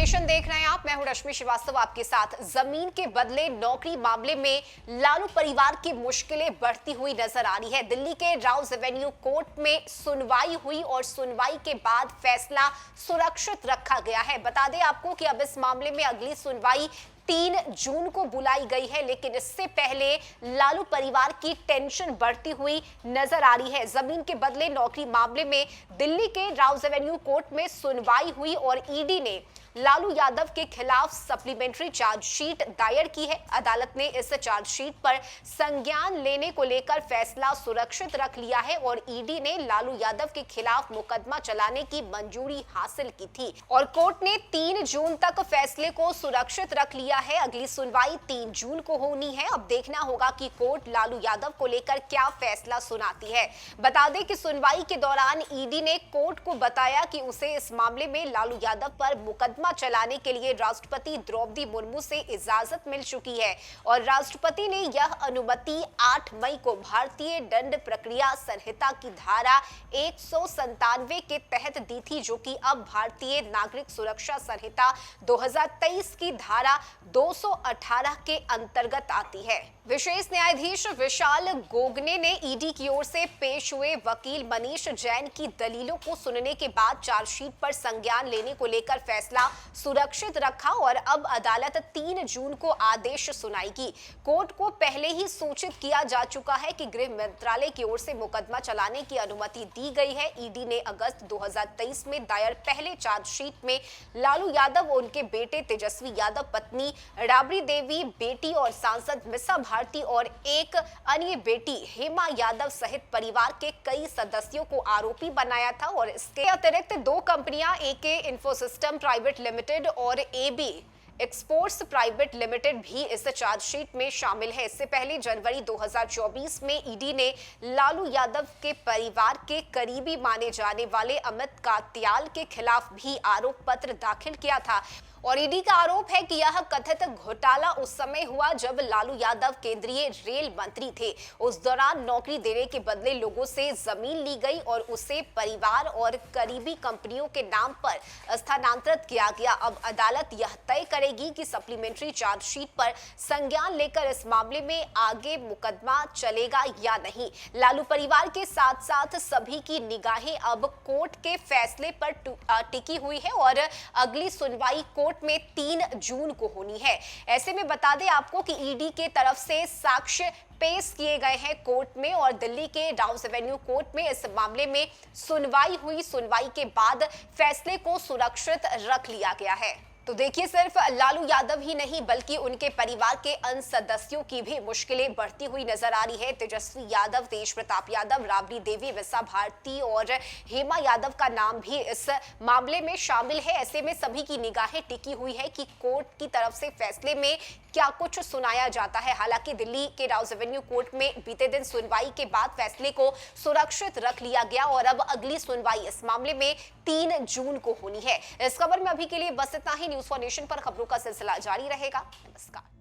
Nation देख रहे हैं आप। मैं हूं रश्मि श्रीवास्तव आपके साथ। जमीन के बदले नौकरी मामले में लालू परिवार की मुश्किलें बढ़ती हुई नजर आ रही है। दिल्ली के राउज एवेन्यू कोर्ट में सुनवाई हुई और सुनवाई के बाद फैसला सुरक्षित रखा गया है। बता दें आपको कि अब इस मामले में अगली सुनवाई 3 जून को बुलाई गई है, लेकिन इससे पहले लालू परिवार की टेंशन बढ़ती हुई नजर आ रही है। जमीन के बदले नौकरी मामले में दिल्ली के राउज एवेन्यू कोर्ट में सुनवाई हुई और ईडी ने लालू यादव के खिलाफ सप्लीमेंट्री चार्जशीट दायर की है। अदालत ने इस चार्जशीट पर संज्ञान लेने को लेकर फैसला सुरक्षित रख लिया है और ईडी ने लालू यादव के खिलाफ मुकदमा चलाने की मंजूरी हासिल की थी और कोर्ट ने 3 जून तक फैसले को सुरक्षित रख लिया है। अगली सुनवाई 3 जून को होनी है। अब देखना होगा कि कोर्ट लालू यादव को लेकर क्या फैसला सुनाती है। बता दें कि सुनवाई के दौरान ईडी ने कोर्ट को बताया कि उसे इस मामले में लालू यादव पर मुकदमा चलाने के लिए राष्ट्रपति द्रौपदी मुर्मू से इजाजत मिल चुकी है और राष्ट्रपति ने यह अनुमति 8 मई को भारतीय दंड प्रक्रिया संहिता की धारा 197 के तहत दी थी, जो कि अब भारतीय नागरिक सुरक्षा संहिता 2023 की धारा 218 के अंतर्गत आती है। विशेष न्यायाधीश विशाल गोगने ने ईडी की ओर से पेश हुए वकील मनीष जैन की दलीलों को सुनने के बाद चार्जशीट पर संज्ञान लेने को लेकर फैसला सुरक्षित रखा और अब अदालत 3 जून को आदेश सुनाएगी। कोर्ट को पहले ही सूचित किया जा चुका है कि गृह मंत्रालय की ओर से मुकदमा चलाने की अनुमति दी गई है। ईडी ने अगस्त 2023 में दायर पहले चार्जशीट में लालू यादव, उनके बेटे तेजस्वी यादव, पत्नी राबड़ी देवी, बेटी और सांसद मिसा भारती और एक अन्य बेटी हेमा यादव सहित परिवार के कई सदस्यों को आरोपी बनाया था और इसके अतिरिक्त 2 कंपनियां एके इन्फोसिस्टम प्राइवेट लिमिटेड और एबी एक्सपोर्ट्स प्राइवेट लिमिटेड भी इस चार्जशीट में शामिल है। इससे पहले जनवरी 2024 में ईडी ने लालू यादव के परिवार के करीबी माने जाने वाले अमित कात्याल के खिलाफ भी आरोप पत्र दाखिल किया था और ईडी का आरोप है कि यह कथित घोटाला उस समय हुआ जब लालू यादव केंद्रीय रेल मंत्री थे। उस दौरान नौकरी देने के बदले लोगों से जमीन ली गई और उसे परिवार और करीबी कंपनियों के नाम पर स्थानांतरित किया गया। अब अदालत यह तय करेगी कि सप्लीमेंट्री चार्जशीट पर संज्ञान लेकर इस मामले में आगे मुकदमा चलेगा या नहीं। लालू परिवार के साथ साथ सभी की निगाहें अब कोर्ट के फैसले पर टिकी हुई है और अगली सुनवाई कोर्ट में 3 जून को होनी है। ऐसे में बता दें आपको कि ईडी के तरफ से साक्ष्य पेश किए गए हैं कोर्ट में और दिल्ली के राउज एवेन्यू कोर्ट में इस मामले में सुनवाई हुई। सुनवाई के बाद फैसले को सुरक्षित रख लिया गया है। तो देखिए, सिर्फ लालू यादव ही नहीं बल्कि उनके परिवार के अन्य सदस्यों की भी मुश्किलें बढ़ती हुई नजर आ रही है। तेजस्वी यादव, तेज प्रताप यादव, राबड़ी देवी, मिसा भारती और हेमा यादव का नाम भी इस मामले में शामिल है। ऐसे में सभी की निगाहें टिकी हुई है कि कोर्ट की तरफ से फैसले में क्या कुछ सुनाया जाता है। हालांकि दिल्ली के राउज एवेन्यू कोर्ट में बीते दिन सुनवाई के बाद फैसले को सुरक्षित रख लिया गया और अब अगली सुनवाई इस मामले में 3 जून को होनी है। इस खबर में अभी के लिए बस इतना ही। न्यूज़ फॉर नेशन पर खबरों का सिलसिला जारी रहेगा। नमस्कार।